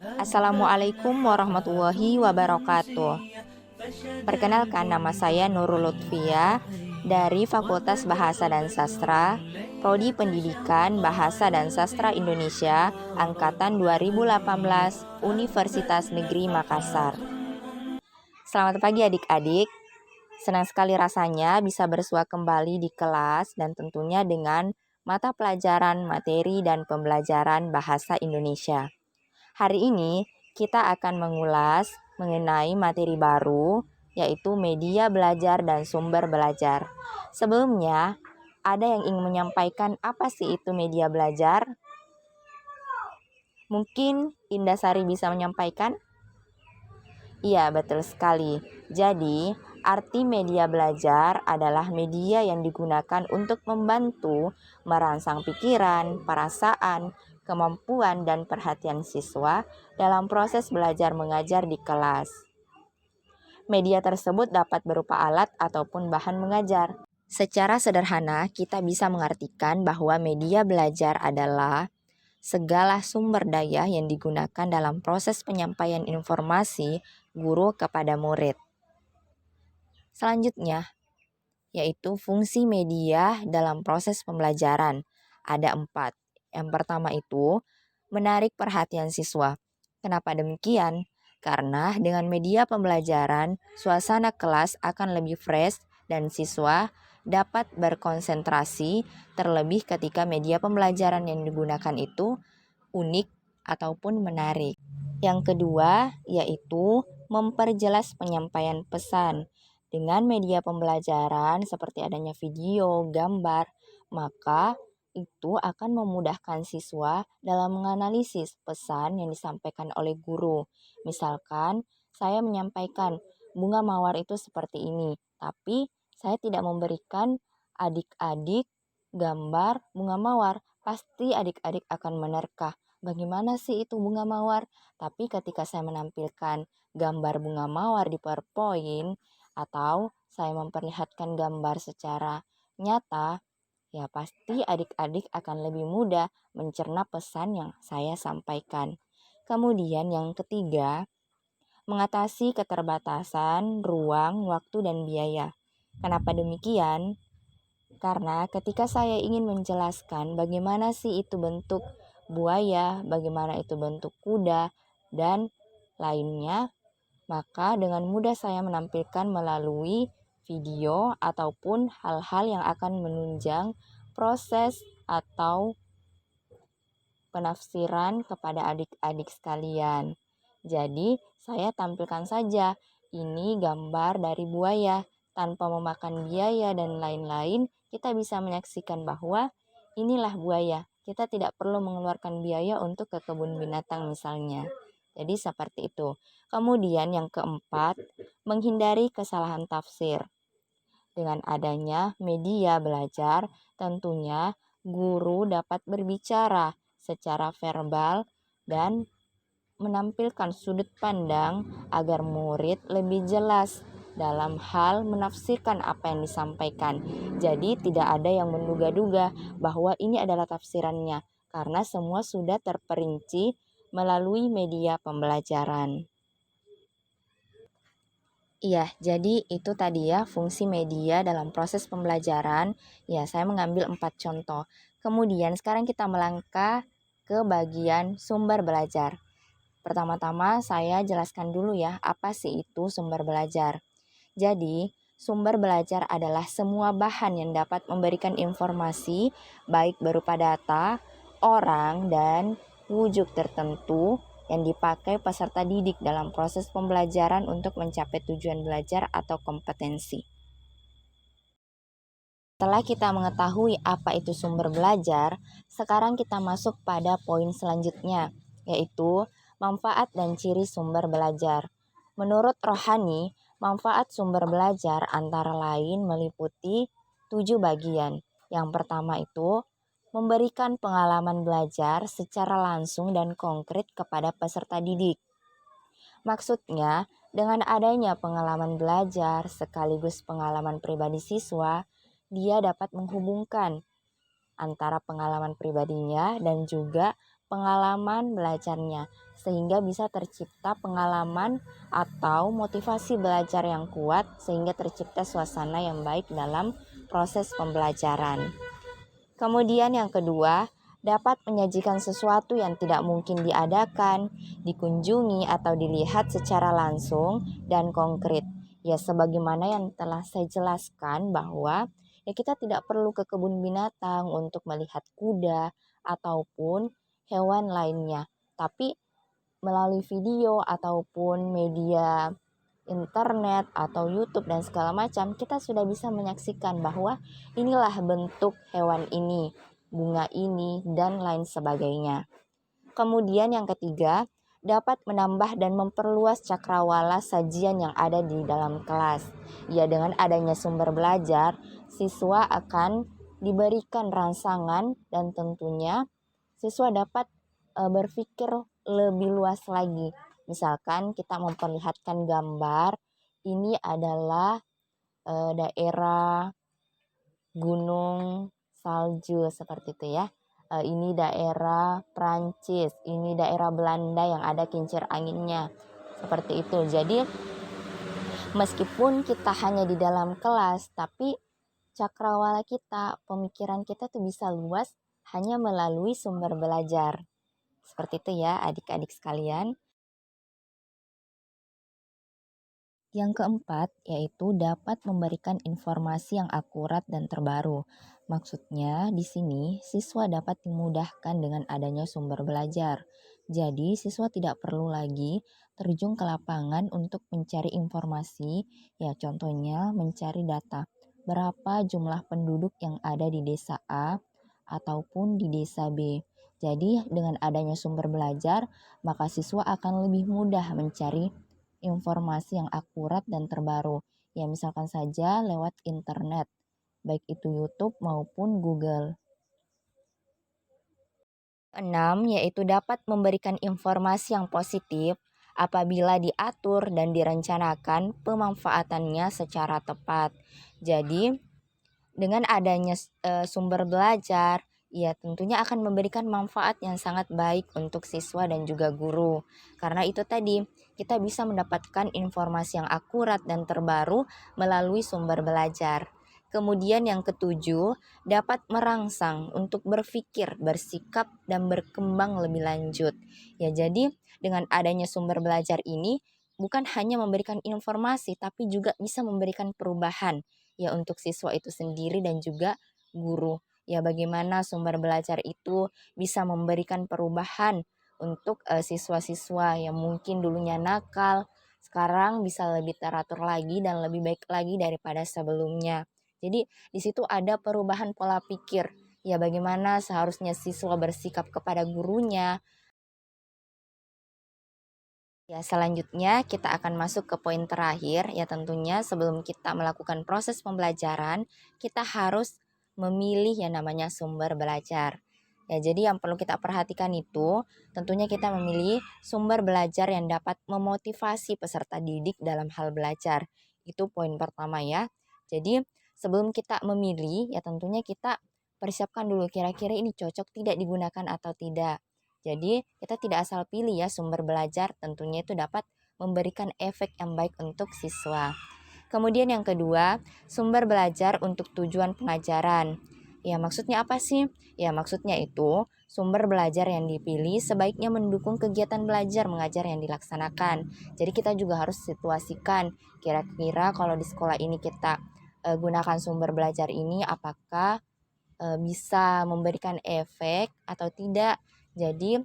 Assalamualaikum warahmatullahi wabarakatuh. Perkenalkan, nama saya Nurul Lutfia dari Fakultas Bahasa dan Sastra, Prodi Pendidikan Bahasa dan Sastra Indonesia, Angkatan 2018, Universitas Negeri Makassar. Selamat pagi adik-adik. Senang sekali rasanya bisa bersua kembali di kelas dan tentunya dengan mata pelajaran, materi, dan pembelajaran bahasa Indonesia. Hari ini kita akan mengulas mengenai materi baru, yaitu media belajar dan sumber belajar. Sebelumnya, ada yang ingin menyampaikan apa sih itu media belajar? Mungkin Indah Sari bisa menyampaikan? Iya, betul sekali. Jadi, arti media belajar adalah media yang digunakan untuk membantu merangsang pikiran, perasaan, kemampuan, dan perhatian siswa dalam proses belajar mengajar di kelas. Media tersebut dapat berupa alat ataupun bahan mengajar. Secara sederhana, kita bisa mengartikan bahwa media belajar adalah segala sumber daya yang digunakan dalam proses penyampaian informasi guru kepada murid. Selanjutnya, yaitu fungsi media dalam proses pembelajaran. Ada 4. Yang pertama itu, menarik perhatian siswa. Kenapa demikian? Karena dengan media pembelajaran, suasana kelas akan lebih fresh dan siswa dapat berkonsentrasi, terlebih ketika media pembelajaran yang digunakan itu unik ataupun menarik. Yang kedua, yaitu memperjelas penyampaian pesan. Dengan media pembelajaran seperti adanya video, gambar, maka itu akan memudahkan siswa dalam menganalisis pesan yang disampaikan oleh guru. Misalkan, saya menyampaikan bunga mawar itu seperti ini, tapi saya tidak memberikan adik-adik gambar bunga mawar. Pasti adik-adik akan menerka, bagaimana sih itu bunga mawar? Tapi ketika saya menampilkan gambar bunga mawar di PowerPoint atau saya memperlihatkan gambar secara nyata, ya pasti adik-adik akan lebih mudah mencerna pesan yang saya sampaikan. Kemudian yang ketiga, mengatasi keterbatasan ruang, waktu, dan biaya. Kenapa demikian? Karena ketika saya ingin menjelaskan bagaimana sih itu bentuk buaya, bagaimana itu bentuk kuda, dan lainnya, maka dengan mudah saya menampilkan melalui video ataupun hal-hal yang akan menunjang proses atau penafsiran kepada adik-adik sekalian. Jadi, saya tampilkan saja ini gambar dari buaya tanpa memakan biaya dan lain-lain. Kita bisa menyaksikan bahwa inilah buaya. Kita tidak perlu mengeluarkan biaya untuk ke kebun binatang misalnya. Jadi seperti itu. Kemudian yang keempat, menghindari kesalahan tafsir. Dengan adanya media belajar, tentunya guru dapat berbicara secara verbal dan menampilkan sudut pandang agar murid lebih jelas dalam hal menafsirkan apa yang disampaikan. Jadi tidak ada yang menduga-duga bahwa ini adalah tafsirannya, karena semua sudah terperinci melalui media pembelajaran. Iya, jadi itu tadi ya fungsi media dalam proses pembelajaran. Ya, saya mengambil 4 contoh. Kemudian sekarang kita melangkah ke bagian sumber belajar. Pertama-tama saya jelaskan dulu ya, apa sih itu sumber belajar. Jadi, sumber belajar adalah semua bahan yang dapat memberikan informasi baik berupa data, orang, dan wujud tertentu yang dipakai peserta didik dalam proses pembelajaran untuk mencapai tujuan belajar atau kompetensi. Setelah kita mengetahui apa itu sumber belajar, sekarang kita masuk pada poin selanjutnya, yaitu manfaat dan ciri sumber belajar. Menurut Rohani, manfaat sumber belajar antara lain meliputi 7 bagian. Yang pertama itu memberikan pengalaman belajar secara langsung dan konkret kepada peserta didik. Maksudnya, dengan adanya pengalaman belajar sekaligus pengalaman pribadi siswa, dia dapat menghubungkan antara pengalaman pribadinya dan juga pengalaman belajarnya, sehingga bisa tercipta pengalaman atau motivasi belajar yang kuat, sehingga tercipta suasana yang baik dalam proses pembelajaran. Kemudian yang kedua, dapat menyajikan sesuatu yang tidak mungkin diadakan, dikunjungi atau dilihat secara langsung dan konkret. Ya, sebagaimana yang telah saya jelaskan bahwa ya kita tidak perlu ke kebun binatang untuk melihat kuda ataupun hewan lainnya, tapi melalui video ataupun media internet atau YouTube dan segala macam, kita sudah bisa menyaksikan bahwa inilah bentuk hewan ini, bunga ini, dan lain sebagainya. Kemudian yang ketiga, dapat menambah dan memperluas cakrawala sajian yang ada di dalam kelas. Ya, dengan adanya sumber belajar, siswa akan diberikan rangsangan dan tentunya siswa dapat berpikir lebih luas lagi. Misalkan kita memperlihatkan gambar, ini adalah daerah gunung salju seperti itu ya. Ini daerah Prancis, ini daerah Belanda yang ada kincir anginnya. Seperti itu. Jadi meskipun kita hanya di dalam kelas, tapi cakrawala kita, pemikiran kita tuh bisa luas hanya melalui sumber belajar. Seperti itu ya adik-adik sekalian. Yang keempat, yaitu dapat memberikan informasi yang akurat dan terbaru. Maksudnya, di sini siswa dapat dimudahkan dengan adanya sumber belajar. Jadi, siswa tidak perlu lagi terjun ke lapangan untuk mencari informasi, ya contohnya mencari data. Berapa jumlah penduduk yang ada di desa A ataupun di desa B. Jadi, dengan adanya sumber belajar, maka siswa akan lebih mudah mencari informasi yang akurat dan terbaru. Ya, misalkan saja lewat internet, baik itu YouTube maupun Google. 6, yaitu dapat memberikan informasi yang positif apabila diatur dan direncanakan pemanfaatannya secara tepat. Jadi, dengan adanya sumber belajar, ya tentunya akan memberikan manfaat yang sangat baik untuk siswa dan juga guru. Karena itu tadi, kita bisa mendapatkan informasi yang akurat dan terbaru melalui sumber belajar. Kemudian yang ketujuh, dapat merangsang untuk berpikir, bersikap, dan berkembang lebih lanjut. Ya, jadi dengan adanya sumber belajar ini bukan hanya memberikan informasi, tapi juga bisa memberikan perubahan ya untuk siswa itu sendiri dan juga guru. Ya, bagaimana sumber belajar itu bisa memberikan perubahan untuk siswa-siswa yang mungkin dulunya nakal, sekarang bisa lebih teratur lagi dan lebih baik lagi daripada sebelumnya. Jadi di situ ada perubahan pola pikir. Ya, bagaimana seharusnya siswa bersikap kepada gurunya. Ya, selanjutnya kita akan masuk ke poin terakhir. Ya, tentunya sebelum kita melakukan proses pembelajaran, kita harus memilih yang namanya sumber belajar. Ya, jadi yang perlu kita perhatikan itu, tentunya kita memilih sumber belajar yang dapat memotivasi peserta didik dalam hal belajar. Itu poin pertama ya. Jadi, sebelum kita memilih, ya tentunya kita persiapkan dulu kira-kira ini cocok tidak digunakan atau tidak. Jadi kita tidak asal pilih ya sumber belajar, tentunya itu dapat memberikan efek yang baik untuk siswa. Kemudian yang kedua, sumber belajar untuk tujuan pengajaran. Ya, maksudnya apa sih? Ya, maksudnya itu sumber belajar yang dipilih sebaiknya mendukung kegiatan belajar mengajar yang dilaksanakan. Jadi kita juga harus situasikan kira-kira kalau di sekolah ini kita gunakan sumber belajar ini apakah bisa memberikan efek atau tidak. Jadi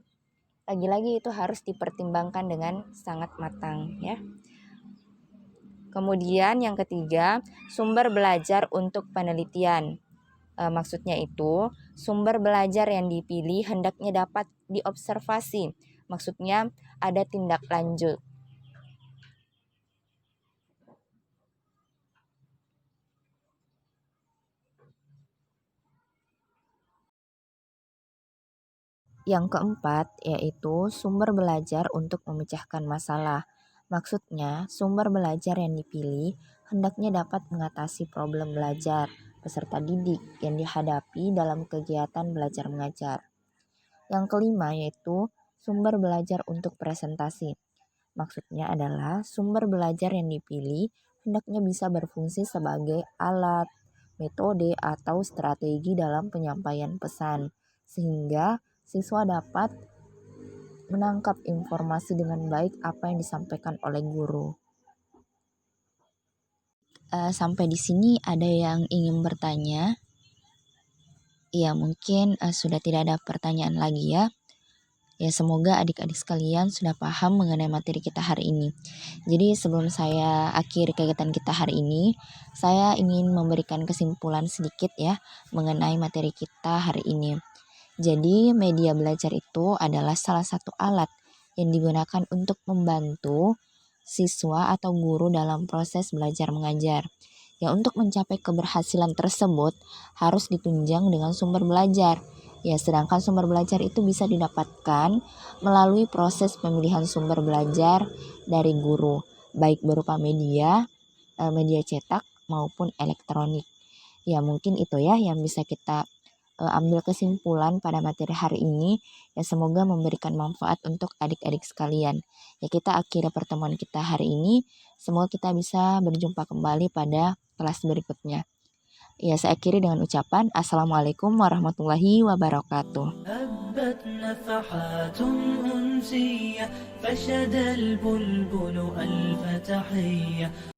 lagi-lagi itu harus dipertimbangkan dengan sangat matang ya. Kemudian yang ketiga, sumber belajar untuk penelitian. Maksudnya itu, sumber belajar yang dipilih hendaknya dapat diobservasi. Maksudnya ada tindak lanjut. Yang keempat, yaitu sumber belajar untuk memecahkan masalah. Maksudnya, sumber belajar yang dipilih hendaknya dapat mengatasi problem belajar peserta didik yang dihadapi dalam kegiatan belajar mengajar. Yang kelima yaitu sumber belajar untuk presentasi. Maksudnya adalah sumber belajar yang dipilih hendaknya bisa berfungsi sebagai alat, metode, atau strategi dalam penyampaian pesan, sehingga siswa dapat menangkap informasi dengan baik apa yang disampaikan oleh guru. Sampai di sini ada yang ingin bertanya? Ya, mungkin sudah tidak ada pertanyaan lagi ya. Ya, semoga adik-adik sekalian sudah paham mengenai materi kita hari ini. Jadi sebelum saya akhiri kegiatan kita hari ini, saya ingin memberikan kesimpulan sedikit ya mengenai materi kita hari ini. Jadi media belajar itu adalah salah satu alat yang digunakan untuk membantu siswa atau guru dalam proses belajar mengajar. Ya, untuk mencapai keberhasilan tersebut harus ditunjang dengan sumber belajar. Ya, sedangkan sumber belajar itu bisa didapatkan melalui proses pemilihan sumber belajar dari guru, baik berupa media cetak maupun elektronik. Ya, mungkin itu ya yang bisa kita ambil kesimpulan pada materi hari ini. Ya, semoga memberikan manfaat untuk adik-adik sekalian. Ya, kita akhiri pertemuan kita hari ini. Semoga kita bisa berjumpa kembali pada kelas berikutnya. Ya, saya akhiri dengan ucapan Assalamualaikum warahmatullahi wabarakatuh. هبت نفحات أنسية فشد البلبل ألف تحية